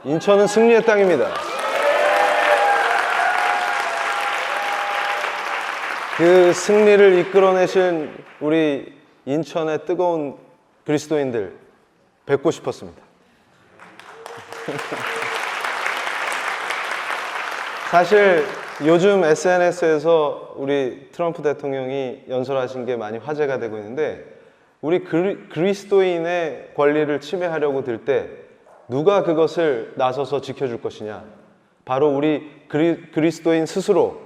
인천은 승리의 땅입니다. 그 승리를 이끌어내신 우리 인천의 뜨거운 그리스도인들 뵙고 싶었습니다. 사실 요즘 SNS에서 우리 트럼프 대통령이 연설하신 게 많이 화제가 되고 있는데, 우리 그리스도인의 권리를 침해하려고 들 때 누가 그것을 나서서 지켜줄 것이냐? 바로 우리 그리스도인 스스로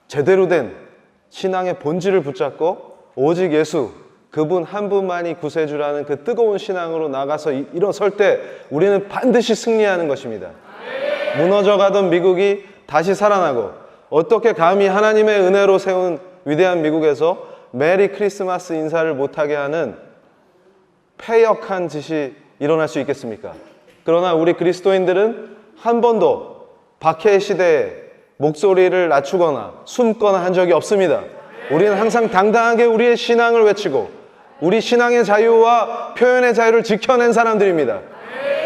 제대로 된 신앙의 본질을 붙잡고 오직 예수, 그분 한 분만이 구세주라는 그 뜨거운 신앙으로 나가서 일어설 때 우리는 반드시 승리하는 것입니다. 무너져가던 미국이 다시 살아나고, 어떻게 감히 하나님의 은혜로 세운 위대한 미국에서 메리 크리스마스 인사를 못하게 하는 패역한 짓이 일어날 수 있겠습니까? 그러나 우리 그리스도인들은 한 번도 박해 시대에 목소리를 낮추거나 숨거나 한 적이 없습니다. 우리는 항상 당당하게 우리의 신앙을 외치고 우리 신앙의 자유와 표현의 자유를 지켜낸 사람들입니다.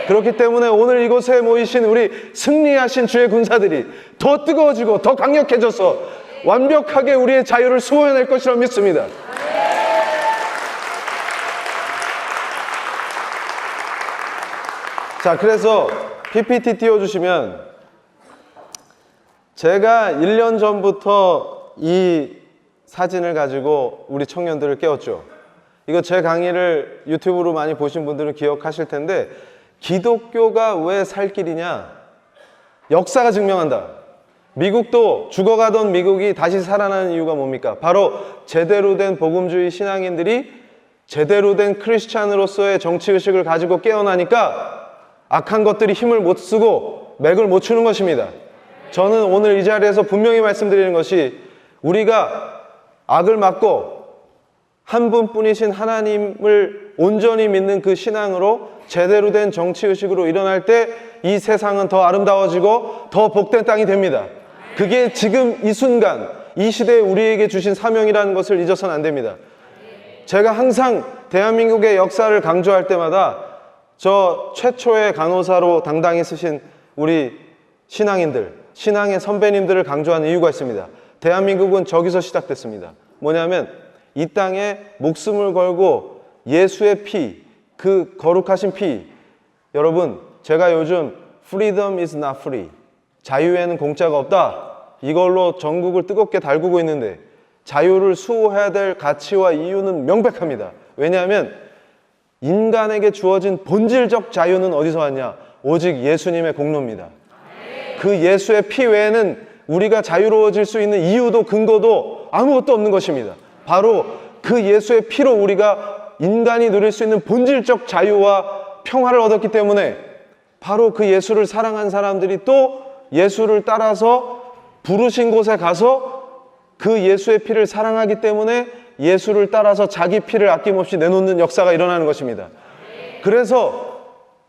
그렇기 때문에 오늘 이곳에 모이신 우리 승리하신 주의 군사들이 더 뜨거워지고 더 강력해져서 완벽하게 우리의 자유를 수호해낼 것이라 믿습니다. 자, 그래서 PPT 띄워주시면, 제가 1년 전부터 이 사진을 가지고 우리 청년들을 깨웠죠. 이거 제 강의를 유튜브로 많이 보신 분들은 기억하실 텐데, 기독교가 왜 살 길이냐? 역사가 증명한다. 미국도 죽어가던 미국이 다시 살아나는 이유가 뭡니까? 바로 제대로 된 복음주의 신앙인들이 제대로 된 크리스찬으로서의 정치의식을 가지고 깨어나니까 악한 것들이 힘을 못 쓰고 맥을 못 추는 것입니다. 저는 오늘 이 자리에서 분명히 말씀드리는 것이, 우리가 악을 막고 한 분뿐이신 하나님을 온전히 믿는 그 신앙으로 제대로 된 정치의식으로 일어날 때 이 세상은 더 아름다워지고 더 복된 땅이 됩니다. 그게 지금 이 순간 이 시대에 우리에게 주신 사명이라는 것을 잊어서는 안 됩니다. 제가 항상 대한민국의 역사를 강조할 때마다 저 최초의 간호사로 당당히 쓰신 우리 신앙인들, 신앙의 선배님들을 강조하는 이유가 있습니다. 대한민국은 저기서 시작됐습니다. 뭐냐면 이 땅에 목숨을 걸고 예수의 피, 그 거룩하신 피, 여러분, 제가 요즘 freedom is not free, 자유에는 공짜가 없다, 이걸로 전국을 뜨겁게 달구고 있는데, 자유를 수호해야 될 가치와 이유는 명백합니다. 왜냐하면 인간에게 주어진 본질적 자유는 어디서 왔냐? 오직 예수님의 공로입니다. 그 예수의 피 외에는 우리가 자유로워질 수 있는 이유도 근거도 아무것도 없는 것입니다. 바로 그 예수의 피로 우리가 인간이 누릴 수 있는 본질적 자유와 평화를 얻었기 때문에, 바로 그 예수를 사랑한 사람들이 또 예수를 따라서 부르신 곳에 가서 그 예수의 피를 사랑하기 때문에 예수를 따라서 자기 피를 아낌없이 내놓는 역사가 일어나는 것입니다. 그래서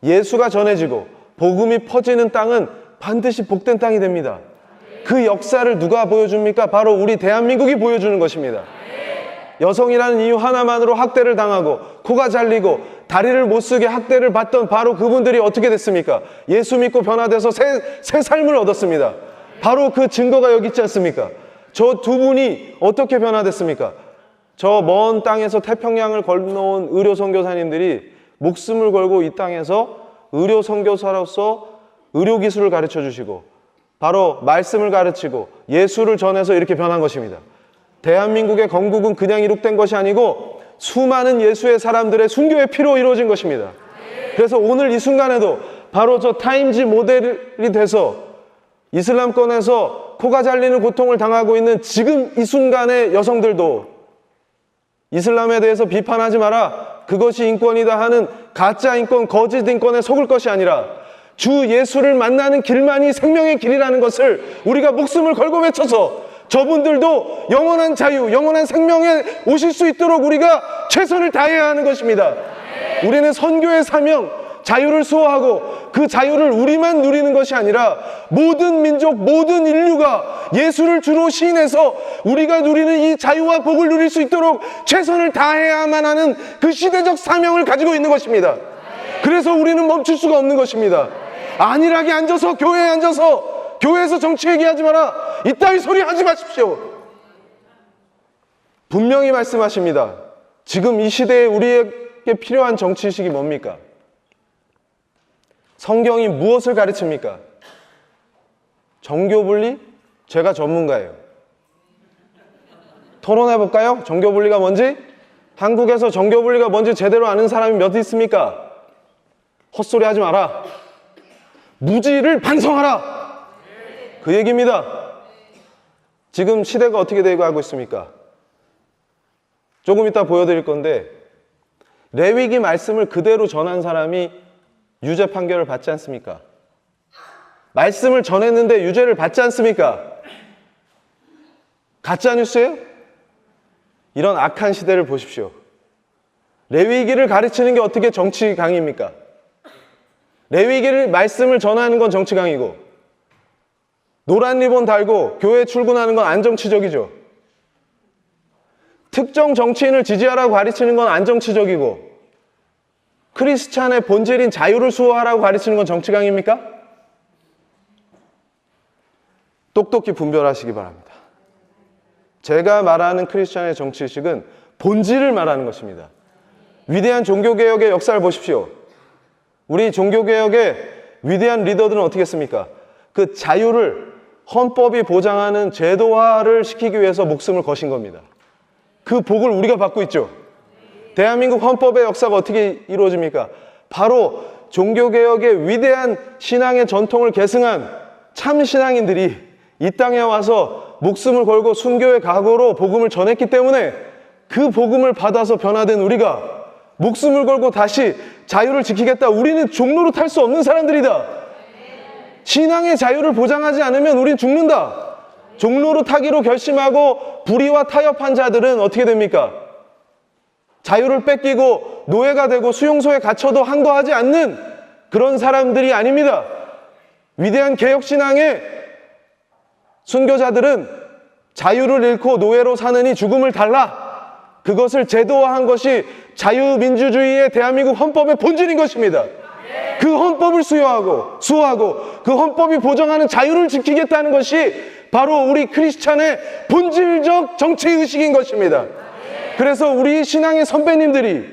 예수가 전해지고 복음이 퍼지는 땅은 반드시 복된 땅이 됩니다. 그 역사를 누가 보여줍니까? 바로 우리 대한민국이 보여주는 것입니다. 여성이라는 이유 하나만으로 학대를 당하고 코가 잘리고 다리를 못 쓰게 학대를 받던 바로 그분들이 어떻게 됐습니까? 예수 믿고 변화돼서 새 삶을 얻었습니다. 바로 그 증거가 여기 있지 않습니까? 저 두 분이 어떻게 변화됐습니까? 저 먼 땅에서 태평양을 건너온 의료 선교사님들이 목숨을 걸고 이 땅에서 의료 선교사로서 의료 기술을 가르쳐 주시고 바로 말씀을 가르치고 예수를 전해서 이렇게 변한 것입니다. 대한민국의 건국은 그냥 이룩된 것이 아니고 수많은 예수의 사람들의 순교의 피로 이루어진 것입니다. 그래서 오늘 이 순간에도 바로 저 타임즈 모델이 돼서 이슬람권에서 코가 잘리는 고통을 당하고 있는 지금 이 순간의 여성들도 이슬람에 대해서 비판하지 마라, 그것이 인권이다 하는 가짜 인권, 거짓 인권에 속을 것이 아니라 주 예수를 만나는 길만이 생명의 길이라는 것을 우리가 목숨을 걸고 외쳐서 저분들도 영원한 자유, 영원한 생명에 오실 수 있도록 우리가 최선을 다해야 하는 것입니다. 우리는 선교의 사명, 자유를 수호하고 그 자유를 우리만 누리는 것이 아니라 모든 민족, 모든 인류가 예수를 주로 시인해서 우리가 누리는 이 자유와 복을 누릴 수 있도록 최선을 다해야만 하는 그 시대적 사명을 가지고 있는 것입니다. 그래서 우리는 멈출 수가 없는 것입니다. 안일하게 앉아서 교회에 앉아서 교회에서 정치 얘기하지 마라. 이따위 소리 하지 마십시오. 분명히 말씀하십니다. 지금 이 시대에 우리에게 필요한 정치의식이 뭡니까? 성경이 무엇을 가르칩니까? 정교분리? 제가 전문가예요. 토론해볼까요? 정교분리가 뭔지? 한국에서 정교분리가 뭔지 제대로 아는 사람이 몇 있습니까? 헛소리 하지 마라. 무지를 반성하라. 그 얘기입니다. 지금 시대가 어떻게 되고 하고 있습니까? 조금 이따 보여드릴 건데 레위기 말씀을 그대로 전한 사람이 유죄 판결을 받지 않습니까? 말씀을 전했는데 유죄를 받지 않습니까? 가짜뉴스예요? 이런 악한 시대를 보십시오. 레위기를 가르치는 게 어떻게 정치 강의입니까? 레위기를 말씀을 전하는 건 정치 강의고 노란 리본 달고 교회 출근하는 건 안정치적이죠. 특정 정치인을 지지하라고 가르치는 건 안정치적이고 크리스찬의 본질인 자유를 수호하라고 가르치는 건 정치 강의입니까? 똑똑히 분별하시기 바랍니다. 제가 말하는 크리스찬의 정치의식은 본질을 말하는 것입니다. 위대한 종교개혁의 역사를 보십시오. 우리 종교개혁의 위대한 리더들은 어떻게 했습니까? 그 자유를 헌법이 보장하는 제도화를 시키기 위해서 목숨을 거신 겁니다. 그 복을 우리가 받고 있죠. 대한민국 헌법의 역사가 어떻게 이루어집니까? 바로 종교개혁의 위대한 신앙의 전통을 계승한 참 신앙인들이 이 땅에 와서 목숨을 걸고 순교의 각오로 복음을 전했기 때문에 그 복음을 받아서 변화된 우리가 목숨을 걸고 다시 자유를 지키겠다. 우리는 종로로 탈 수 없는 사람들이다. 신앙의 자유를 보장하지 않으면 우린 죽는다. 종로로 타기로 결심하고 불의와 타협한 자들은 어떻게 됩니까? 자유를 뺏기고 노예가 되고 수용소에 갇혀도 항거하지 않는 그런 사람들이 아닙니다. 위대한 개혁신앙의 순교자들은 자유를 잃고 노예로 사느니 죽음을 달라. 그것을 제도화한 것이 자유민주주의의 대한민국 헌법의 본질인 것입니다. 그 헌법을 수호하고 그 헌법이 보장하는 자유를 지키겠다는 것이 바로 우리 크리스찬의 본질적 정치의식인 것입니다. 그래서 우리 신앙의 선배님들이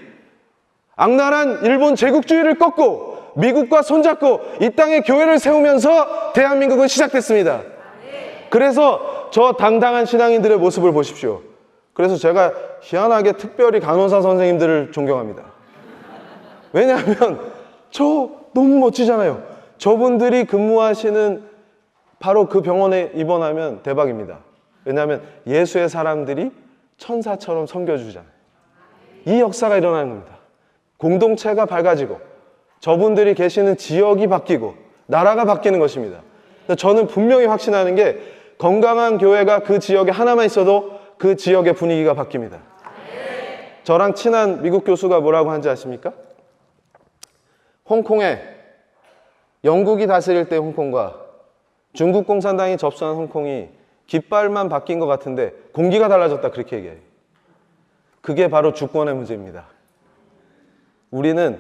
악랄한 일본 제국주의를 꺾고 미국과 손잡고 이 땅에 교회를 세우면서 대한민국은 시작됐습니다. 그래서 저 당당한 신앙인들의 모습을 보십시오. 그래서 제가 희한하게 특별히 간호사 선생님들을 존경합니다. 왜냐하면 저 너무 멋지잖아요. 저분들이 근무하시는 바로 그 병원에 입원하면 대박입니다. 왜냐하면 예수의 사람들이 천사처럼 섬겨주잖아요. 이 역사가 일어나는 겁니다. 공동체가 밝아지고 저분들이 계시는 지역이 바뀌고 나라가 바뀌는 것입니다. 저는 분명히 확신하는 게 건강한 교회가 그 지역에 하나만 있어도 그 지역의 분위기가 바뀝니다. 저랑 친한 미국 교수가 뭐라고 하는지 아십니까? 홍콩에 영국이 다스릴 때 홍콩과 중국 공산당이 접수한 홍콩이 깃발만 바뀐 것 같은데 공기가 달라졌다 그렇게 얘기해요. 그게 바로 주권의 문제입니다. 우리는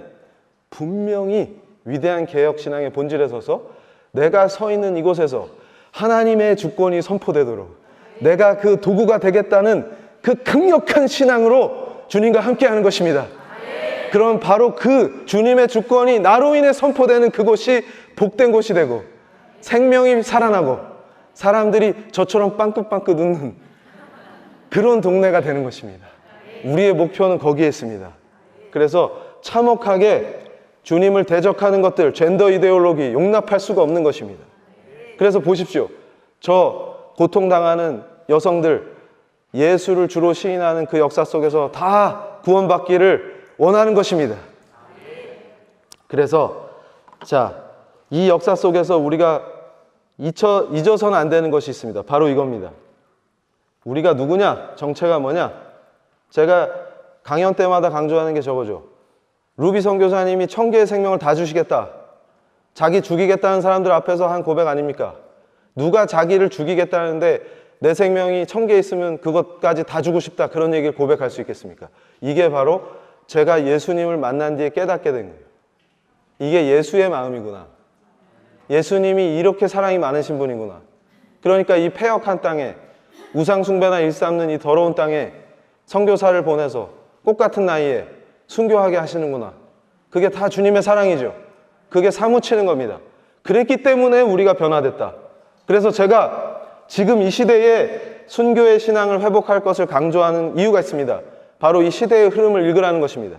분명히 위대한 개혁신앙의 본질에 서서 내가 서 있는 이곳에서 하나님의 주권이 선포되도록 내가 그 도구가 되겠다는 그 강력한 신앙으로 주님과 함께하는 것입니다. 그럼 바로 그 주님의 주권이 나로 인해 선포되는 그곳이 복된 곳이 되고 생명이 살아나고 사람들이 저처럼 빵긋빵긋 웃는 그런 동네가 되는 것입니다. 우리의 목표는 거기에 있습니다. 그래서 참혹하게 주님을 대적하는 것들, 젠더 이데올로기 용납할 수가 없는 것입니다. 그래서 보십시오. 저 고통당하는 여성들, 예수를 주로 시인하는 그 역사 속에서 다 구원받기를 원하는 것입니다. 그래서 이 역사 속에서 우리가 잊어서는 안 되는 것이 있습니다. 바로 이겁니다. 우리가 누구냐? 정체가 뭐냐? 제가 강연 때마다 강조하는 게 저거죠. 루비 선교사님이 1000개의 생명을 다 주시겠다. 자기 죽이겠다는 사람들 앞에서 한 고백 아닙니까? 누가 자기를 죽이겠다는데 내 생명이 1000개 있으면 그것까지 다 주고 싶다. 그런 얘기를 고백할 수 있겠습니까? 이게 바로 제가 예수님을 만난 뒤에 깨닫게 된 거예요. 이게 예수의 마음이구나. 예수님이 이렇게 사랑이 많으신 분이구나. 그러니까 이 패역한 땅에, 우상숭배나 일삼는 이 더러운 땅에 선교사를 보내서 꽃 같은 나이에 순교하게 하시는구나. 그게 다 주님의 사랑이죠. 그게 사무치는 겁니다. 그랬기 때문에 우리가 변화됐다. 그래서 제가 지금 이 시대에 순교의 신앙을 회복할 것을 강조하는 이유가 있습니다. 바로 이 시대의 흐름을 읽으라는 것입니다.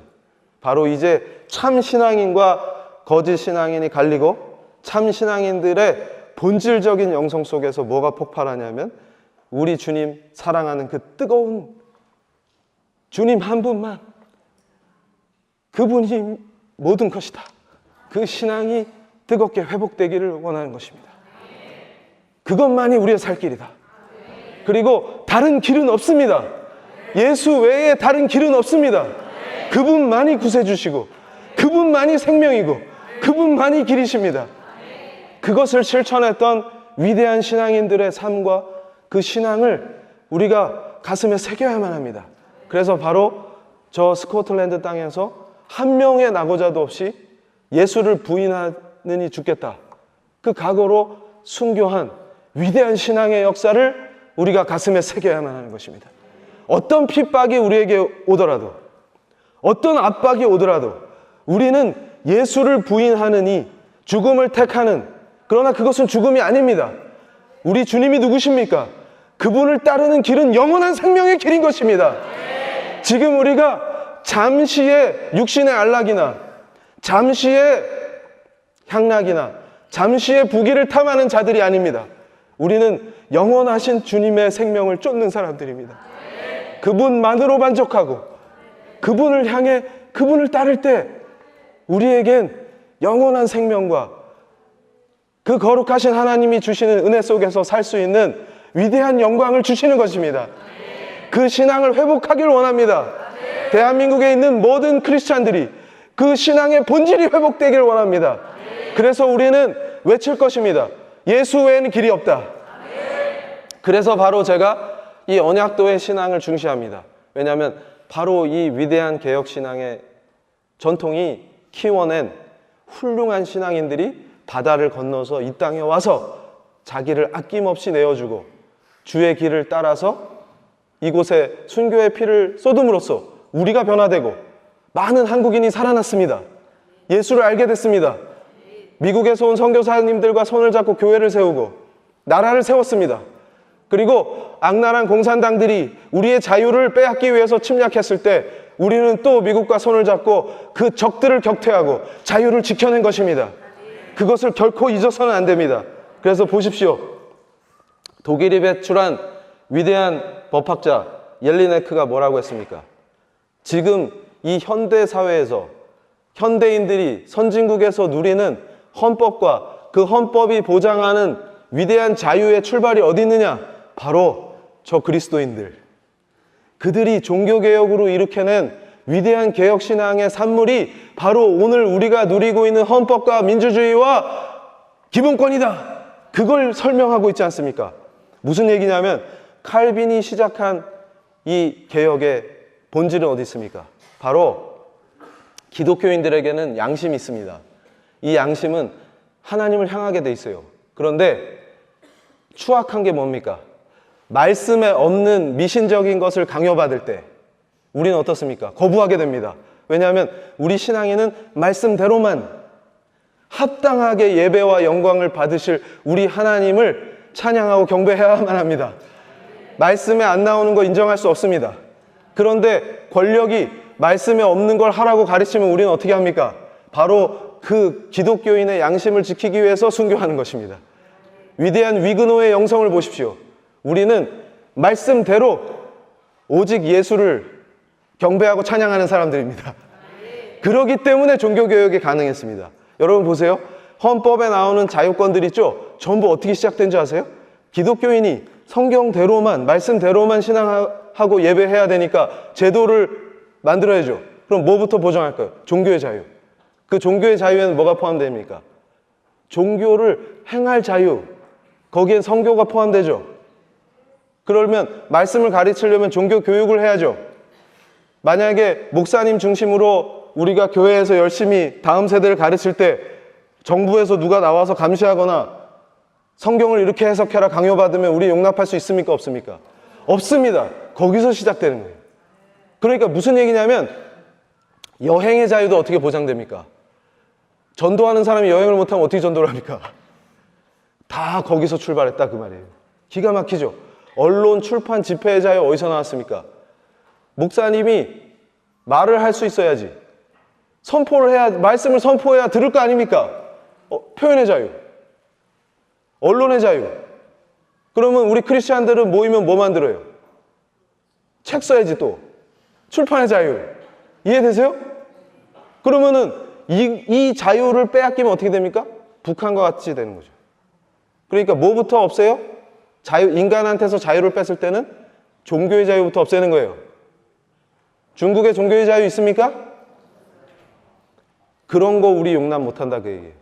바로 이제 참 신앙인과 거짓 신앙인이 갈리고 참 신앙인들의 본질적인 영성 속에서 뭐가 폭발하냐면 우리 주님 사랑하는 그 뜨거운 주님 한 분만, 그분이 모든 것이다. 그 신앙이 뜨겁게 회복되기를 원하는 것입니다. 그것만이 우리의 살 길이다. 그리고 다른 길은 없습니다. 예수 외에 다른 길은 없습니다. 그분만이 구세주시고 그분만이 생명이고 그분만이 길이십니다. 그것을 실천했던 위대한 신앙인들의 삶과 그 신앙을 우리가 가슴에 새겨야만 합니다. 그래서 바로 저 스코틀랜드 땅에서 한 명의 낙오자도 없이 예수를 부인하느니 죽겠다, 그 각오로 순교한 위대한 신앙의 역사를 우리가 가슴에 새겨야만 하는 것입니다. 어떤 핍박이 우리에게 오더라도, 어떤 압박이 오더라도 우리는 예수를 부인하느니 죽음을 택하는, 그러나 그것은 죽음이 아닙니다. 우리 주님이 누구십니까? 그분을 따르는 길은 영원한 생명의 길인 것입니다. 지금 우리가 잠시의 육신의 안락이나 잠시의 향락이나 잠시의 부귀를 탐하는 자들이 아닙니다. 우리는 영원하신 주님의 생명을 쫓는 사람들입니다. 그분만으로 만족하고 그분을 향해 그분을 따를 때 우리에겐 영원한 생명과 그 거룩하신 하나님이 주시는 은혜 속에서 살 수 있는 위대한 영광을 주시는 것입니다. 그 신앙을 회복하길 원합니다. 대한민국에 있는 모든 크리스찬들이 그 신앙의 본질이 회복되길 원합니다. 그래서 우리는 외칠 것입니다. 예수 외에는 길이 없다. 그래서 바로 제가 이 언약도의 신앙을 중시합니다. 왜냐하면 바로 이 위대한 개혁신앙의 전통이 키워낸 훌륭한 신앙인들이 바다를 건너서 이 땅에 와서 자기를 아낌없이 내어주고 주의 길을 따라서 이곳에 순교의 피를 쏟음으로써 우리가 변화되고 많은 한국인이 살아났습니다. 예수를 알게 됐습니다. 미국에서 온 선교사님들과 손을 잡고 교회를 세우고 나라를 세웠습니다. 그리고 악랄한 공산당들이 우리의 자유를 빼앗기 위해서 침략했을 때 우리는 또 미국과 손을 잡고 그 적들을 격퇴하고 자유를 지켜낸 것입니다. 그것을 결코 잊어서는 안 됩니다. 그래서 보십시오. 독일이 배출한 위대한 법학자 옐리네크가 뭐라고 했습니까? 지금 이 현대 사회에서 현대인들이 선진국에서 누리는 헌법과 그 헌법이 보장하는 위대한 자유의 출발이 어디 있느냐? 바로 저 그리스도인들. 그들이 종교개혁으로 일으켜낸 위대한 개혁신앙의 산물이 바로 오늘 우리가 누리고 있는 헌법과 민주주의와 기본권이다. 그걸 설명하고 있지 않습니까? 무슨 얘기냐면 칼빈이 시작한 이 개혁의 본질은 어디 있습니까? 바로 기독교인들에게는 양심이 있습니다. 이 양심은 하나님을 향하게 돼 있어요. 그런데 추악한 게 뭡니까? 말씀에 없는 미신적인 것을 강요받을 때 우리는 어떻습니까? 거부하게 됩니다. 왜냐하면 우리 신앙에는 말씀대로만 합당하게 예배와 영광을 받으실 우리 하나님을 찬양하고 경배해야만 합니다. 말씀에 안 나오는 거 인정할 수 없습니다. 그런데 권력이 말씀에 없는 걸 하라고 가르치면 우리는 어떻게 합니까? 바로 그 기독교인의 양심을 지키기 위해서 순교하는 것입니다. 위대한 위그노의 영성을 보십시오. 우리는 말씀대로 오직 예수를 경배하고 찬양하는 사람들입니다. 그렇기 때문에 종교개혁이 가능했습니다. 여러분 보세요. 헌법에 나오는 자유권들 있죠? 전부 어떻게 시작된 줄 아세요? 기독교인이 성경대로만, 말씀대로만 신앙하고 예배해야 되니까 제도를 만들어야죠. 그럼 뭐부터 보장할까요? 종교의 자유. 그 종교의 자유에는 뭐가 포함됩니까? 종교를 행할 자유. 거기엔 성교가 포함되죠. 그러면 말씀을 가르치려면 종교 교육을 해야죠. 만약에 목사님 중심으로 우리가 교회에서 열심히 다음 세대를 가르칠 때 정부에서 누가 나와서 감시하거나 성경을 이렇게 해석해라 강요받으면 우리 용납할 수 있습니까? 없습니까? 없습니다. 거기서 시작되는 거예요. 그러니까 무슨 얘기냐면 여행의 자유도 어떻게 보장됩니까? 전도하는 사람이 여행을 못하면 어떻게 전도를 합니까? 다 거기서 출발했다 그 말이에요. 기가 막히죠. 언론, 출판, 집회의 자유 어디서 나왔습니까? 목사님이 말을 할 수 있어야지. 선포를 해야, 말씀을 선포해야 들을 거 아닙니까? 표현의 자유, 언론의 자유. 그러면 우리 크리스찬들은 모이면 뭐 만들어요? 책 써야지 또. 출판의 자유. 이해되세요? 그러면은 이 자유를 빼앗기면 어떻게 됩니까? 북한과 같이 되는 거죠. 그러니까 뭐부터 없애요? 인간한테서 자유를 뺐을 때는 종교의 자유부터 없애는 거예요. 중국에 종교의 자유 있습니까? 그런 거 우리 용납 못한다 그 얘기예요.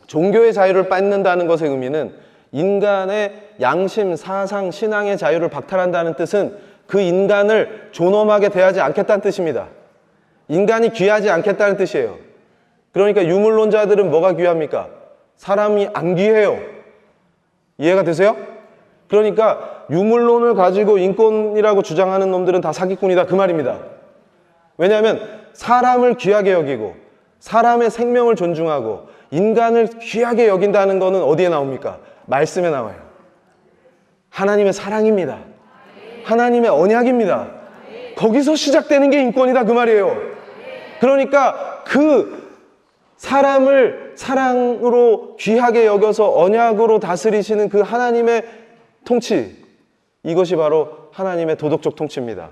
종교의 자유를 뺏는다는 것의 의미는 인간의 양심, 사상, 신앙의 자유를 박탈한다는 뜻은 그 인간을 존엄하게 대하지 않겠다는 뜻입니다. 인간이 귀하지 않겠다는 뜻이에요. 그러니까 유물론자들은 뭐가 귀합니까? 사람이 안 귀해요. 이해가 되세요? 그러니까 유물론을 가지고 인권이라고 주장하는 놈들은 다 사기꾼이다 그 말입니다. 왜냐하면 사람을 귀하게 여기고 사람의 생명을 존중하고 인간을 귀하게 여긴다는 것은 어디에 나옵니까? 말씀에 나와요. 하나님의 사랑입니다. 하나님의 언약입니다. 거기서 시작되는 게 인권이다 그 말이에요. 그러니까 그 사람을 사랑으로 귀하게 여겨서 언약으로 다스리시는 그 하나님의 통치, 이것이 바로 하나님의 도덕적 통치입니다.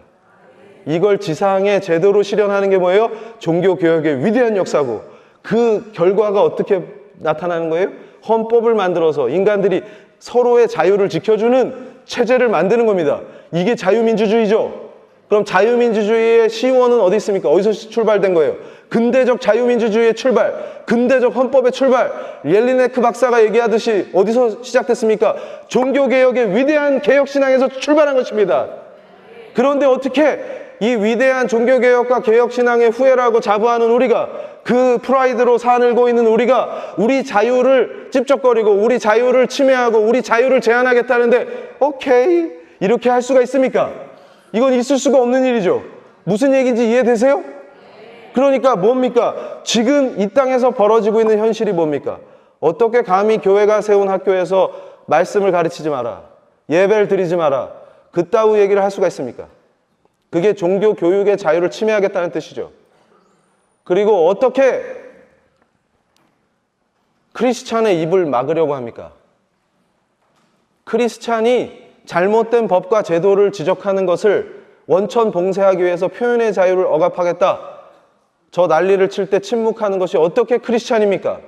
이걸 지상에 제대로 실현하는 게 뭐예요? 종교개혁의 위대한 역사고, 그 결과가 어떻게 나타나는 거예요? 헌법을 만들어서 인간들이 서로의 자유를 지켜주는 체제를 만드는 겁니다. 이게 자유민주주의죠. 그럼 자유민주주의의 시원은 어디 있습니까? 어디서 출발된 거예요? 근대적 자유민주주의의 출발, 근대적 헌법의 출발, 옐리네크 박사가 얘기하듯이 어디서 시작됐습니까? 종교개혁의 위대한 개혁신앙에서 출발한 것입니다. 그런데 어떻게 이 위대한 종교개혁과 개혁신앙의 후예라고 자부하는 우리가, 그 프라이드로 사늘고 있는 우리가 우리 자유를 찝쩍거리고 우리 자유를 침해하고 우리 자유를 제한하겠다는데 오케이 이렇게 할 수가 있습니까? 이건 있을 수가 없는 일이죠. 무슨 얘기인지 이해되세요? 그러니까 뭡니까? 지금 이 땅에서 벌어지고 있는 현실이 뭡니까? 어떻게 감히 교회가 세운 학교에서 말씀을 가르치지 마라, 예배를 드리지 마라, 그따위 얘기를 할 수가 있습니까? 그게 종교 교육의 자유를 침해하겠다는 뜻이죠. 그리고 어떻게 크리스찬의 입을 막으려고 합니까? 크리스찬이 잘못된 법과 제도를 지적하는 것을 원천 봉쇄하기 위해서 표현의 자유를 억압하겠다, 저 난리를 칠 때 침묵하는 것이 어떻게 크리스찬입니까?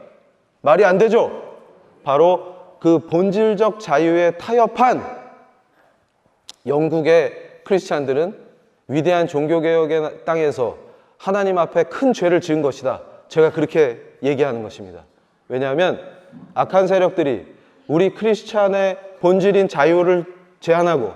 말이 안 되죠. 바로 그 본질적 자유에 타협한 영국의 크리스찬들은 위대한 종교개혁의 땅에서 하나님 앞에 큰 죄를 지은 것이다, 제가 그렇게 얘기하는 것입니다. 왜냐하면 악한 세력들이 우리 크리스찬의 본질인 자유를 제한하고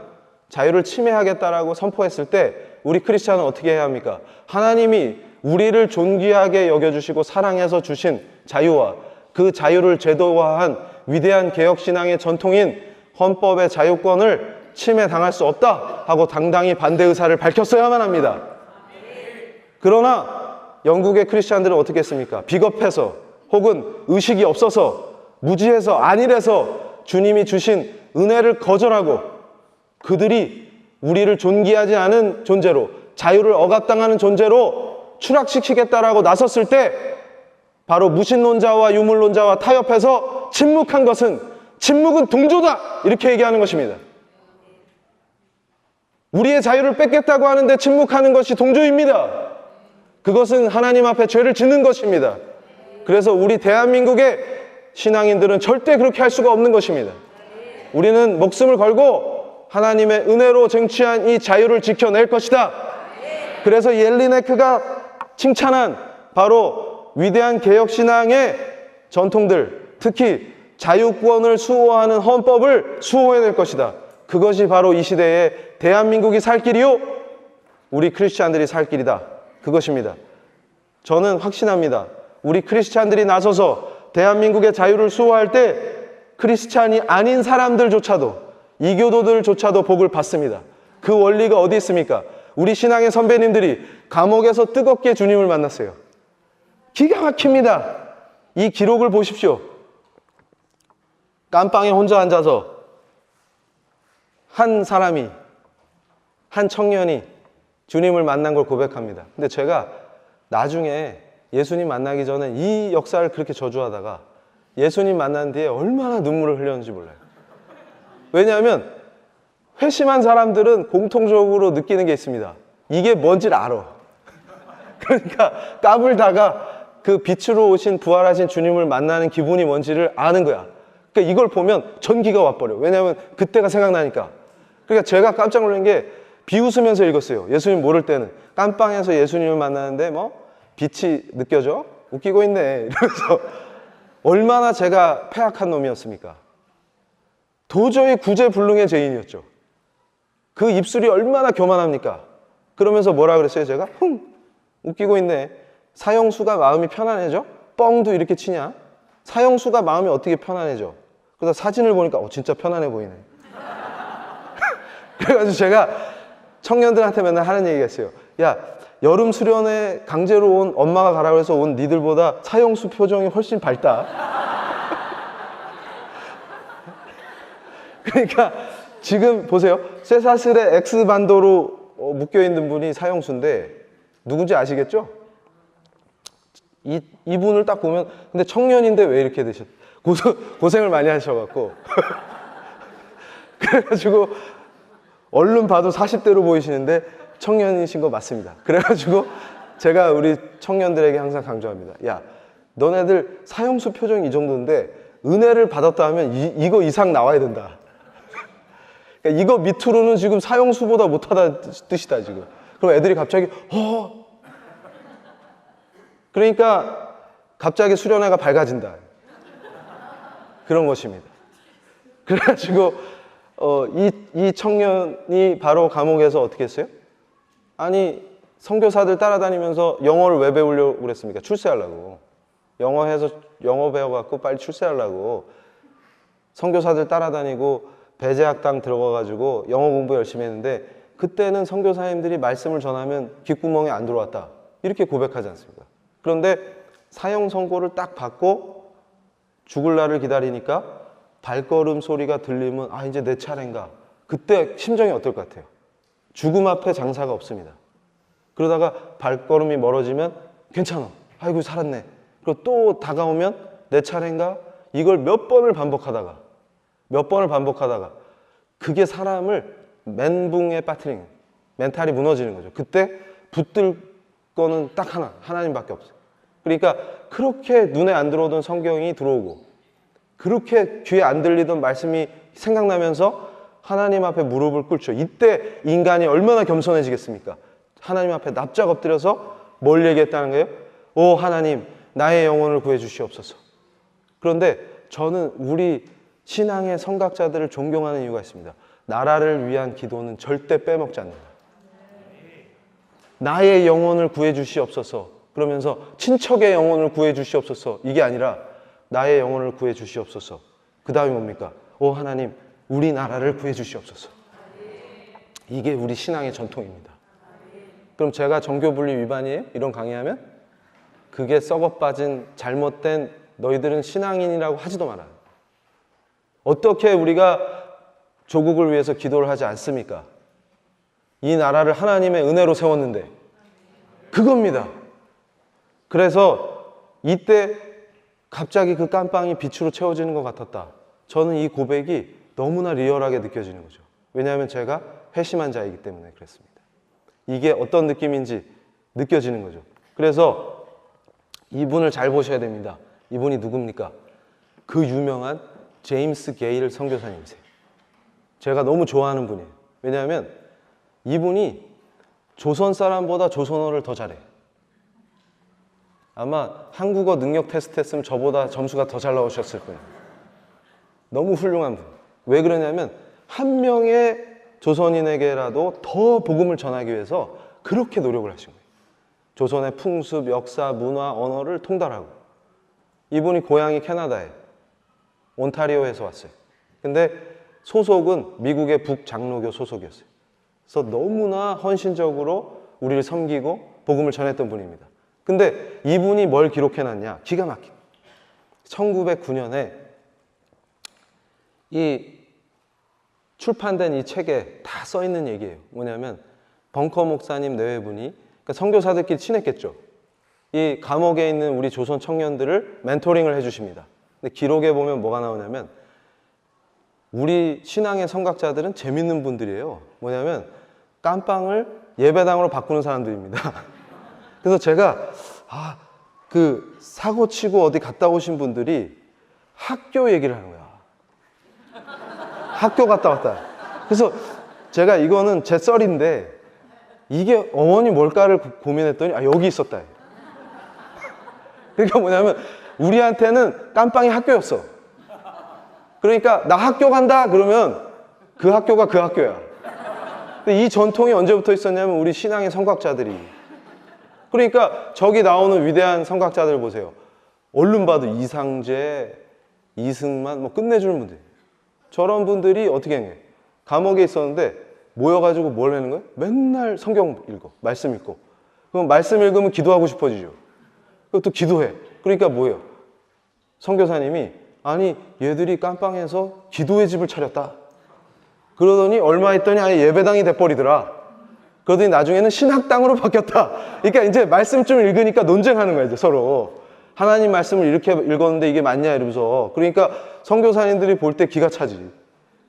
자유를 침해하겠다라고 선포했을 때 우리 크리스찬은 어떻게 해야 합니까? 하나님이 우리를 존귀하게 여겨주시고 사랑해서 주신 자유와 그 자유를 제도화한 위대한 개혁신앙의 전통인 헌법의 자유권을 침해당할 수 없다 하고 당당히 반대 의사를 밝혔어야만 합니다. 그러나 영국의 크리스찬들은 어떻게 했습니까? 비겁해서 혹은 의식이 없어서 무지해서 안일해서 주님이 주신 은혜를 거절하고 그들이 우리를 존귀하지 않은 존재로, 자유를 억압당하는 존재로 추락시키겠다라고 나섰을 때 바로 무신론자와 유물론자와 타협해서 침묵은 동조다 이렇게 얘기하는 것입니다. 우리의 자유를 뺏겠다고 하는데 침묵하는 것이 동조입니다. 그것은 하나님 앞에 죄를 짓는 것입니다. 그래서 우리 대한민국의 신앙인들은 절대 그렇게 할 수가 없는 것입니다. 우리는 목숨을 걸고 하나님의 은혜로 쟁취한 이 자유를 지켜낼 것이다. 그래서 옐리네크가 칭찬한 바로 위대한 개혁신앙의 전통들, 특히 자유권을 수호하는 헌법을 수호해낼 것이다. 그것이 바로 이 시대에 대한민국이 살 길이요, 우리 크리스찬들이 살 길이다. 그것입니다. 저는 확신합니다. 우리 크리스찬들이 나서서 대한민국의 자유를 수호할 때 크리스찬이 아닌 사람들조차도, 이교도들조차도 복을 받습니다. 그 원리가 어디 있습니까? 우리 신앙의 선배님들이 감옥에서 뜨겁게 주님을 만났어요. 기가 막힙니다. 이 기록을 보십시오. 깜빵에 혼자 앉아서 한 사람이, 한 청년이 주님을 만난 걸 고백합니다. 근데 제가 나중에 예수님 만나기 전에 이 역사를 그렇게 저주하다가 예수님 만난 뒤에 얼마나 눈물을 흘렸는지 몰라요. 왜냐하면 회심한 사람들은 공통적으로 느끼는 게 있습니다. 이게 뭔지를 알아. 그러니까 까불다가 그 빛으로 오신 부활하신 주님을 만나는 기분이 뭔지를 아는 거야. 그러니까 이걸 보면 전기가 와버려. 왜냐하면 그때가 생각나니까. 그러니까 제가 깜짝 놀란 게 비웃으면서 읽었어요. 예수님 모를 때는. 깜빵에서 예수님을 만나는데 뭐 빛이 느껴져? 웃기고 있네. 이러면서 얼마나 제가 패악한 놈이었습니까? 도저히 구제불능의 죄인이었죠. 그 입술이 얼마나 교만합니까? 그러면서 뭐라 그랬어요 제가? 웃기고 있네. 사형수가 마음이 편안해져? 뻥도 이렇게 치냐? 사형수가 마음이 어떻게 편안해져? 그래서 사진을 보니까 진짜 편안해 보이네. 그래가지고 제가 청년들한테 맨날 하는 얘기가 있어요. 야, 여름 수련회 강제로 온 엄마가 가라고 해서 온 니들보다 사형수 표정이 훨씬 밝다. 그러니까 지금 보세요. 쇠사슬에 X반도로 묶여있는 분이 사형수인데 누군지 아시겠죠? 이분을 딱 보면 근데 청년인데 왜 이렇게 되셨? 고생을 많이 하셔갖고 그래가지고 얼른 봐도 40대로 보이시는데 청년이신 거 맞습니다. 그래가지고 제가 우리 청년들에게 항상 강조합니다. 야, 너네들 사형수 표정이 이 정도인데 은혜를 받았다 하면 이거 이상 나와야 된다. 그러니까 이거 밑으로는 지금 사형수보다 못하다 뜻이다 지금. 그럼 애들이 갑자기 그러니까 갑자기 수련회가 밝아진다. 그런 것입니다. 그래가지고 이 청년이 바로 감옥에서 어떻게 했어요? 아니 선교사들 따라다니면서 영어를 왜 배우려고 그랬습니까? 출세하려고. 영어 배워갖고 빨리 출세하려고 선교사들 따라다니고 배제학당 들어가가지고 영어 공부 열심히 했는데 그때는 선교사님들이 말씀을 전하면 귓구멍에 안 들어왔다 이렇게 고백하지 않습니까? 그런데 사형 선고를 딱 받고 죽을 날을 기다리니까 발걸음 소리가 들리면 이제 내 차례인가. 그때 심정이 어떨 것 같아요? 죽음 앞에 장사가 없습니다. 그러다가 발걸음이 멀어지면 괜찮아. 아이고 살았네. 그리고 또 다가오면 내 차례인가? 이걸 몇 번을 반복하다가 그게 사람을 멘붕에 빠뜨리는 거예요. 멘탈이 무너지는 거죠. 그때 붙들 거는 딱 하나님밖에 없어요. 그러니까 그렇게 눈에 안 들어오던 성경이 들어오고 그렇게 귀에 안 들리던 말씀이 생각나면서 하나님 앞에 무릎을 꿇죠. 이때 인간이 얼마나 겸손해지겠습니까? 하나님 앞에 납작 엎드려서 뭘 얘기했다는 거예요? 오 하나님 나의 영혼을 구해 주시옵소서. 그런데 저는 우리 신앙의 선각자들을 존경하는 이유가 있습니다. 나라를 위한 기도는 절대 빼먹지 않는다. 나의 영혼을 구해 주시옵소서 그러면서 친척의 영혼을 구해 주시옵소서 이게 아니라 나의 영혼을 구해 주시옵소서. 그 다음에 뭡니까? 오 하나님 우리나라를 구해 주시옵소서. 이게 우리 신앙의 전통입니다. 그럼 제가 정교분리 위반이에요? 이런 강의하면? 그게 썩어빠진 잘못된 너희들은 신앙인이라고 하지도 말아요. 어떻게 우리가 조국을 위해서 기도를 하지 않습니까? 이 나라를 하나님의 은혜로 세웠는데 그겁니다. 그래서 이때 갑자기 그 깜빵이 빛으로 채워지는 것 같았다. 저는 이 고백이 너무나 리얼하게 느껴지는 거죠. 왜냐하면 제가 회심한 자이기 때문에 그랬습니다. 이게 어떤 느낌인지 느껴지는 거죠. 그래서 이분을 잘 보셔야 됩니다. 이분이 누굽니까? 그 유명한 제임스 게일 선교사님이세요. 제가 너무 좋아하는 분이에요. 왜냐하면 이분이 조선 사람보다 조선어를 더 잘해요. 아마 한국어 능력 테스트 했으면 저보다 점수가 더 잘 나오셨을 거예요. 너무 훌륭한 분. 왜 그러냐면 한 명의 조선인에게라도 더 복음을 전하기 위해서 그렇게 노력을 하신 거예요. 조선의 풍습, 역사, 문화, 언어를 통달하고, 이분이 고향이 캐나다에 온타리오에서 왔어요. 근데 소속은 미국의 북장로교 소속이었어요. 그래서 너무나 헌신적으로 우리를 섬기고 복음을 전했던 분입니다. 근데 이분이 뭘 기록해놨냐? 기가 막힌. 1909년에 이 출판된 이 책에 다 써있는 얘기예요. 뭐냐면 벙커 목사님 내외분이, 그러니까 선교사들끼리 친했겠죠. 이 감옥에 있는 우리 조선 청년들을 멘토링을 해주십니다. 근데 기록에 보면 뭐가 나오냐면 우리 신앙의 선각자들은 재밌는 분들이에요. 뭐냐면 깜빵을 예배당으로 바꾸는 사람들입니다. 그래서 제가 그 사고 치고 어디 갔다 오신 분들이 학교 얘기를 하는 거야. 학교 갔다 왔다. 그래서 제가 이거는 제 썰인데 이게 어원이 뭘까를 고민했더니 여기 있었다. 그러니까 뭐냐면 우리한테는 깜빵이 학교였어. 그러니까 나 학교 간다 그러면 그 학교가 그 학교야. 근데 이 전통이 언제부터 있었냐면 우리 신앙의 선각자들이. 그러니까 저기 나오는 위대한 선각자들 보세요. 얼른 봐도 이상재, 이승만 뭐 끝내주는 분들. 저런 분들이 어떻게 해? 감옥에 있었는데 모여가지고 뭘 하는 거예요? 맨날 성경 읽어, 말씀 읽고. 그럼 말씀 읽으면 기도하고 싶어지죠. 그것도 기도해. 그러니까 뭐예요? 선교사님이 아니 얘들이 깜빵에서 기도의 집을 차렸다. 그러더니 얼마 있더니 아예 예배당이 돼버리더라. 그러더니 나중에는 신학당으로 바뀌었다. 그러니까 이제 말씀 좀 읽으니까 논쟁하는 거야, 이제 서로. 하나님 말씀을 이렇게 읽었는데 이게 맞냐 이러면서. 그러니까 선교사님들이 볼 때 기가 차지.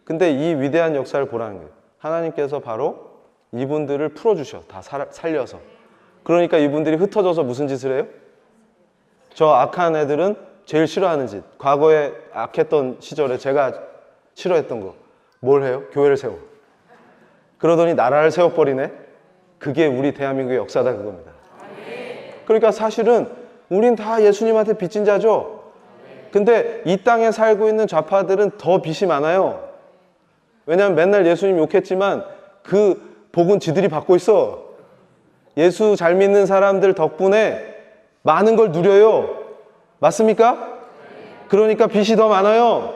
근데 이 위대한 역사를 보라는 거예요. 하나님께서 바로 이분들을 풀어주셔. 다 살려서. 그러니까 이분들이 흩어져서 무슨 짓을 해요? 저 악한 애들은 제일 싫어하는 짓. 과거에 악했던 시절에 제가 싫어했던 거. 뭘 해요? 교회를 세워. 그러더니 나라를 세워버리네? 그게 우리 대한민국의 역사다 그겁니다. 그러니까 사실은 우린 다 예수님한테 빚진 자죠. 근데 이 땅에 살고 있는 좌파들은 더 빚이 많아요. 왜냐하면 맨날 예수님 욕했지만 그 복은 지들이 받고 있어. 예수 잘 믿는 사람들 덕분에 많은 걸 누려요. 맞습니까? 그러니까 빚이 더 많아요.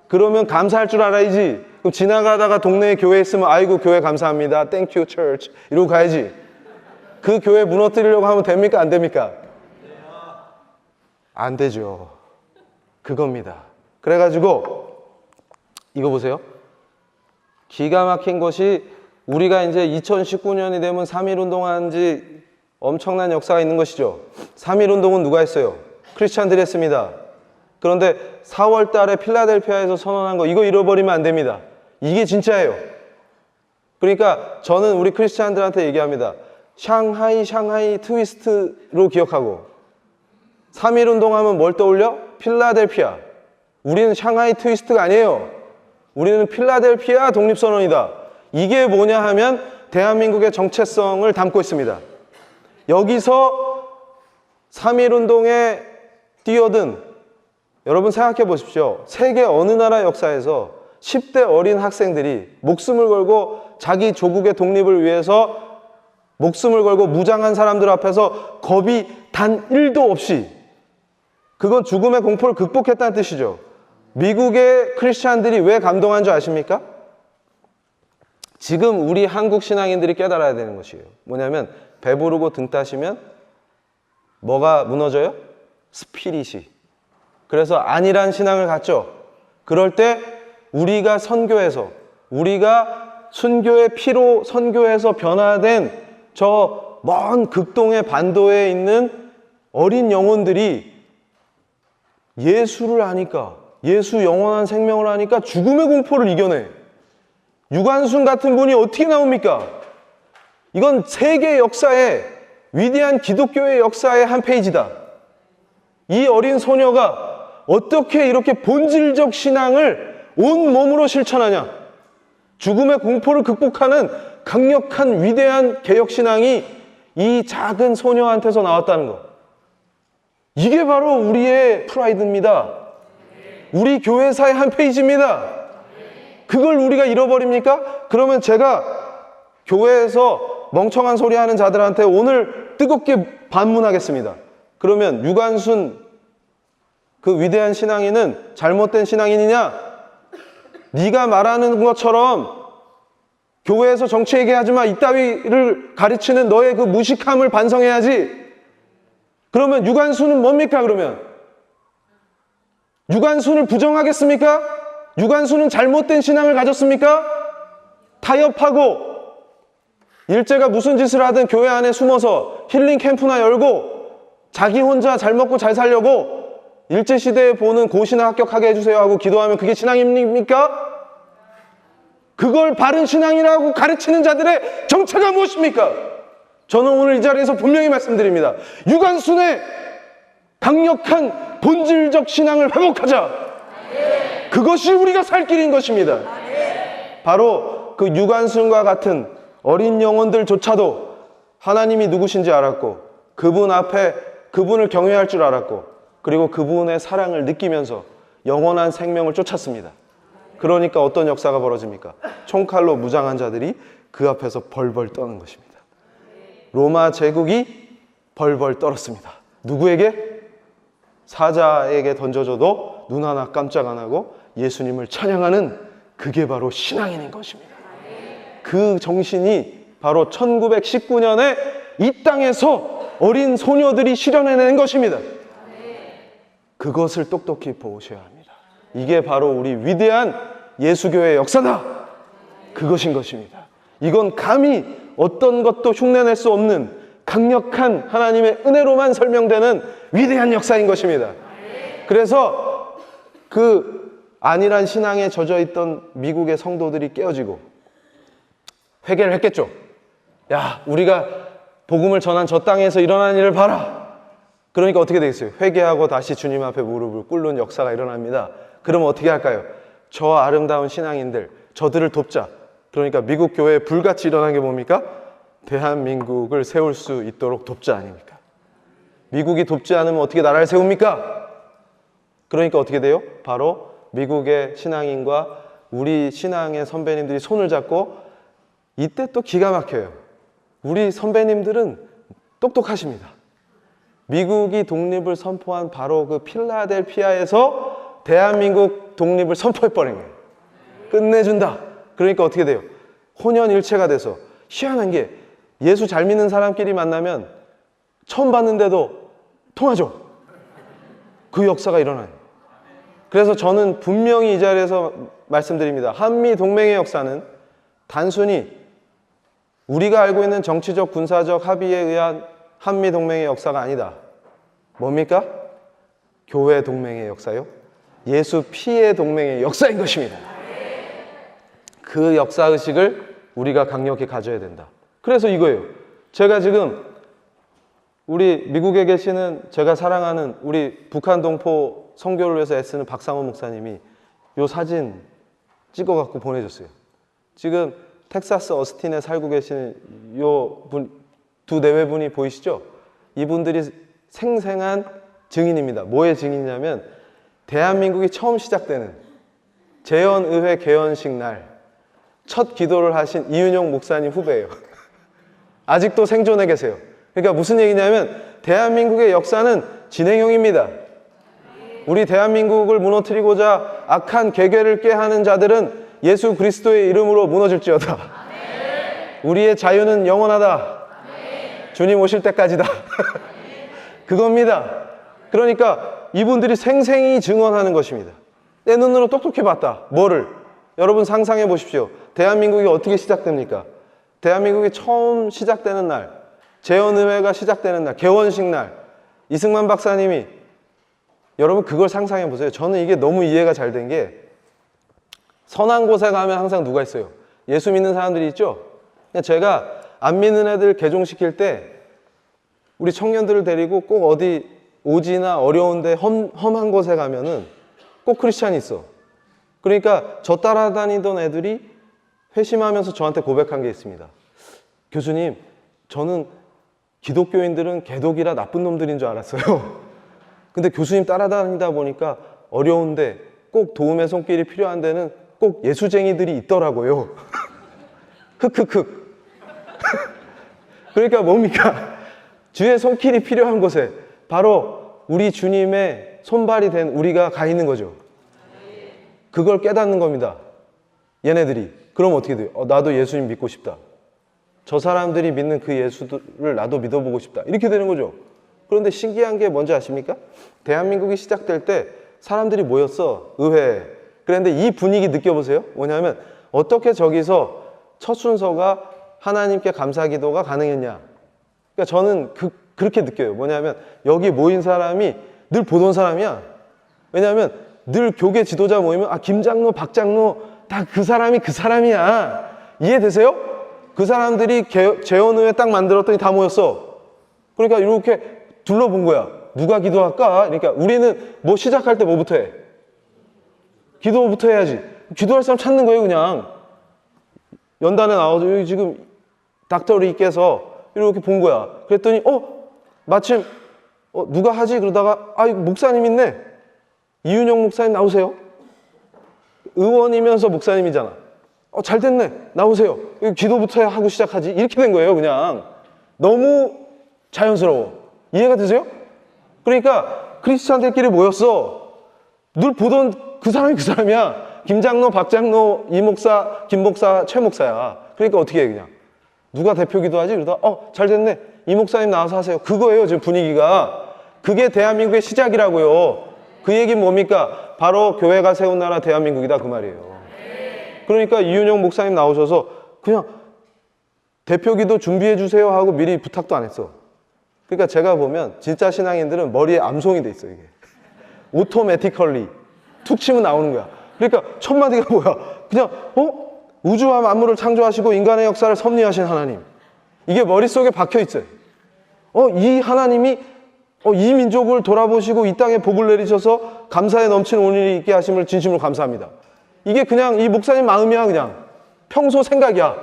그러면 감사할 줄 알아야지. 그럼 지나가다가 동네에 교회 있으면 아이고 교회 감사합니다. Thank you church. 이러고 가야지. 그 교회 무너뜨리려고 하면 됩니까? 안 됩니까? 안 되죠. 그겁니다. 그래가지고 이거 보세요. 기가 막힌 것이 우리가 이제 2019년이 되면 3.1운동 한 지 엄청난 역사가 있는 것이죠. 3.1운동은 누가 했어요? 크리스찬들이 했습니다. 그런데 4월 달에 필라델피아에서 선언한 거 이거 잃어버리면 안 됩니다. 이게 진짜예요. 그러니까 저는 우리 크리스찬들한테 얘기합니다. 샹하이 트위스트로 기억하고 3.1운동 하면 뭘 떠올려? 필라델피아. 우리는 샹하이 트위스트가 아니에요. 우리는 필라델피아 독립선언이다. 이게 뭐냐 하면 대한민국의 정체성을 담고 있습니다. 여기서 3.1운동에 뛰어든 여러분 생각해 보십시오. 세계 어느 나라 역사에서 10대 어린 학생들이 목숨을 걸고 자기 조국의 독립을 위해서 목숨을 걸고 무장한 사람들 앞에서 겁이 단 1도 없이, 그건 죽음의 공포를 극복했다는 뜻이죠. 미국의 크리스찬들이 왜 감동한 줄 아십니까? 지금 우리 한국 신앙인들이 깨달아야 되는 것이에요. 뭐냐면 배부르고 등 따시면 뭐가 무너져요? 스피릿이. 그래서 안일한 신앙을 갖죠. 그럴 때 우리가 선교해서, 우리가 순교의 피로 선교해서 변화된 저 먼 극동의 반도에 있는 어린 영혼들이 예수를 아니까, 예수 영원한 생명을 아니까 죽음의 공포를 이겨내. 유관순 같은 분이 어떻게 나옵니까? 이건 세계 역사의, 위대한 기독교의 역사의 한 페이지다. 이 어린 소녀가 어떻게 이렇게 본질적 신앙을 온 몸으로 실천하냐? 죽음의 공포를 극복하는 강력한 위대한 개혁신앙이 이 작은 소녀한테서 나왔다는 것. 이게 바로 우리의 프라이드입니다. 우리 교회사의 한 페이지입니다. 그걸 우리가 잃어버립니까? 그러면 제가 교회에서 멍청한 소리 하는 자들한테 오늘 뜨겁게 반문하겠습니다. 그러면 유관순 그 위대한 신앙인은 잘못된 신앙인이냐? 네가 말하는 것처럼 교회에서 정치 얘기하지 마 이따위를 가르치는 너의 그 무식함을 반성해야지. 그러면 유관순은 뭡니까? 그러면 유관순을 부정하겠습니까? 유관순은 잘못된 신앙을 가졌습니까? 타협하고 일제가 무슨 짓을 하든 교회 안에 숨어서 힐링 캠프나 열고 자기 혼자 잘 먹고 잘 살려고 일제시대에 보는 고시나 합격하게 해주세요 하고 기도하면 그게 신앙입니까? 그걸 바른 신앙이라고 가르치는 자들의 정체가 무엇입니까? 저는 오늘 이 자리에서 분명히 말씀드립니다. 유관순의 강력한 본질적 신앙을 회복하자. 그것이 우리가 살 길인 것입니다. 바로 그 유관순과 같은 어린 영혼들조차도 하나님이 누구신지 알았고 그분 앞에 그분을 경외할 줄 알았고 그리고 그분의 사랑을 느끼면서 영원한 생명을 쫓았습니다. 그러니까 어떤 역사가 벌어집니까? 총칼로 무장한 자들이 그 앞에서 벌벌 떠는 것입니다. 로마 제국이 벌벌 떨었습니다. 누구에게? 사자에게 던져줘도 눈 하나 깜짝 안 하고 예수님을 찬양하는 그게 바로 신앙인인 것입니다. 그 정신이 바로 1919년에 이 땅에서 어린 소녀들이 실현해낸 것입니다. 그것을 똑똑히 보셔야 합니다. 이게 바로 우리 위대한 예수교회의 역사다. 그것인 것입니다. 이건 감히 어떤 것도 흉내낼 수 없는 강력한 하나님의 은혜로만 설명되는 위대한 역사인 것입니다. 그래서 그 안일한 신앙에 젖어있던 미국의 성도들이 깨어지고 회개를 했겠죠. 야, 우리가 복음을 전한 저 땅에서 일어난 일을 봐라. 그러니까 어떻게 되겠어요? 회개하고 다시 주님 앞에 무릎을 꿇는 역사가 일어납니다. 그러면 어떻게 할까요? 저 아름다운 신앙인들, 저들을 돕자. 그러니까 미국 교회에 불같이 일어난 게 뭡니까? 대한민국을 세울 수 있도록 돕자 아닙니까? 미국이 돕지 않으면 어떻게 나라를 세웁니까? 그러니까 어떻게 돼요? 바로 미국의 신앙인과 우리 신앙의 선배님들이 손을 잡고 이때 또 기가 막혀요. 우리 선배님들은 똑똑하십니다. 미국이 독립을 선포한 바로 그 필라델피아에서 대한민국 독립을 선포해버린 거예요. 끝내준다. 그러니까 어떻게 돼요? 혼연일체가 돼서 희한한 게 예수 잘 믿는 사람끼리 만나면 처음 봤는데도 통하죠. 그 역사가 일어나요. 그래서 저는 분명히 이 자리에서 말씀드립니다. 한미 동맹의 역사는 단순히 우리가 알고 있는 정치적 군사적 합의에 의한 한미 동맹의 역사가 아니다. 뭡니까? 교회 동맹의 역사요? 예수 피의 동맹의 역사인 것입니다. 그 역사의식을 우리가 강력히 가져야 된다. 그래서 이거예요. 제가 지금 우리 미국에 계시는 제가 사랑하는 우리 북한 동포 선교를 위해서 애쓰는 박상호 목사님이 요 사진 찍어갖고 보내줬어요. 지금 텍사스 어스틴에 살고 계시는 요 분, 두 내외분이 보이시죠? 이분들이 생생한 증인입니다. 뭐의 증인이냐면 대한민국이 처음 시작되는 재헌의회 개헌식 날 첫 기도를 하신 이윤용 목사님 후배예요. 아직도 생존해 계세요. 그러니까 무슨 얘기냐면 대한민국의 역사는 진행형입니다. 우리 대한민국을 무너뜨리고자 악한 계계를 꾀하는 자들은 예수 그리스도의 이름으로 무너질지어다. 우리의 자유는 영원하다. 주님 오실 때까지다. 그겁니다. 그러니까 이분들이 생생히 증언하는 것입니다. 내 눈으로 똑똑히 봤다. 뭐를? 여러분 상상해 보십시오. 대한민국이 어떻게 시작됩니까? 대한민국이 처음 시작되는 날, 재헌의회가 시작되는 날, 개원식 날, 이승만 박사님이 여러분 그걸 상상해 보세요. 저는 이게 너무 이해가 잘 된 게 선한 곳에 가면 항상 누가 있어요? 예수 믿는 사람들이 있죠? 제가 안 믿는 애들 개종시킬 때 우리 청년들을 데리고 꼭 어디 오지나 어려운데 험한 곳에 가면은 꼭 크리스찬이 있어. 그러니까 저 따라다니던 애들이 회심하면서 저한테 고백한 게 있습니다. 교수님, 저는 기독교인들은 개독이라 나쁜 놈들인 줄 알았어요. 근데 교수님 따라다니다 보니까 어려운데 꼭 도움의 손길이 필요한 데는 꼭 예수쟁이들이 있더라고요. 흑흑흑. 그러니까 뭡니까? 주의 손길이 필요한 곳에 바로 우리 주님의 손발이 된 우리가 가 있는 거죠. 그걸 깨닫는 겁니다. 얘네들이. 그럼 어떻게 돼요? 나도 예수님 믿고 싶다. 저 사람들이 믿는 그 예수를 나도 믿어보고 싶다. 이렇게 되는 거죠. 그런데 신기한 게 뭔지 아십니까? 대한민국이 시작될 때 사람들이 모였어. 의회에. 그런데 이 분위기 느껴보세요. 뭐냐면 어떻게 저기서 첫 순서가 하나님께 감사 기도가 가능했냐. 그러니까 저는 그렇게 느껴요. 뭐냐면 여기 모인 사람이 늘 보던 사람이야. 왜냐하면 늘 교계 지도자 모이면 김 장로, 박 장로 다 그 사람이 그 사람이야. 이해되세요? 그 사람들이 재헌의회 딱 만들었더니 다 모였어. 그러니까 이렇게 둘러본 거야. 누가 기도할까? 그러니까 우리는 뭐 시작할 때 뭐부터 해? 기도부터 해야지. 기도할 사람 찾는 거예요, 그냥. 연단에 나와서 여기 지금 닥터 리께서 이렇게 본 거야. 그랬더니 마침 누가 하지? 그러다가 목사님 있네. 이윤영 목사님 나오세요. 의원이면서 목사님이잖아. 잘 됐네. 나오세요. 기도부터 하고 시작하지. 이렇게 된 거예요, 그냥. 너무 자연스러워. 이해가 되세요? 그러니까 크리스찬들끼리 모였어. 늘 보던 그 사람이 그 사람이야. 김 장로, 박 장로, 이 목사, 김 목사, 최 목사야. 그러니까 어떻게 해, 그냥. 누가 대표 기도하지? 그러다가 잘 됐네. 이 목사님 나와서 하세요. 그거예요, 지금 분위기가. 그게 대한민국의 시작이라고요. 그 얘기는 뭡니까? 바로 교회가 세운 나라 대한민국이다, 그 말이에요. 그러니까 이윤영 목사님 나오셔서 그냥 대표 기도 준비해 주세요 하고 미리 부탁도 안 했어. 그러니까 제가 보면 진짜 신앙인들은 머리에 암송이 돼 있어, 이게. 오토매티컬리. 툭 치면 나오는 거야. 그러니까 첫 마디가 뭐야? 그냥 우주와 만물을 창조하시고 인간의 역사를 섭리하신 하나님. 이게 머릿속에 박혀 있어요. 이 하나님이 이 민족을 돌아보시고 이 땅에 복을 내리셔서 감사에 넘치는 오늘이 있게 하심을 진심으로 감사합니다. 이게 그냥 이 목사님 마음이야, 그냥. 평소 생각이야.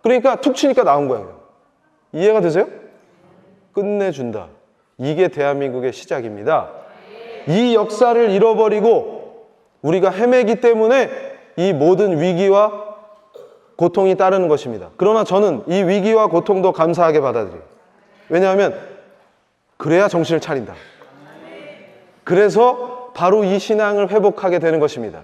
그러니까 툭 치니까 나온 거예요. 이해가 되세요? 끝내준다. 이게 대한민국의 시작입니다. 이 역사를 잃어버리고 우리가 헤매기 때문에 이 모든 위기와 고통이 따르는 것입니다. 그러나 저는 이 위기와 고통도 감사하게 받아들여요. 왜냐하면 그래야 정신을 차린다. 그래서 바로 이 신앙을 회복하게 되는 것입니다.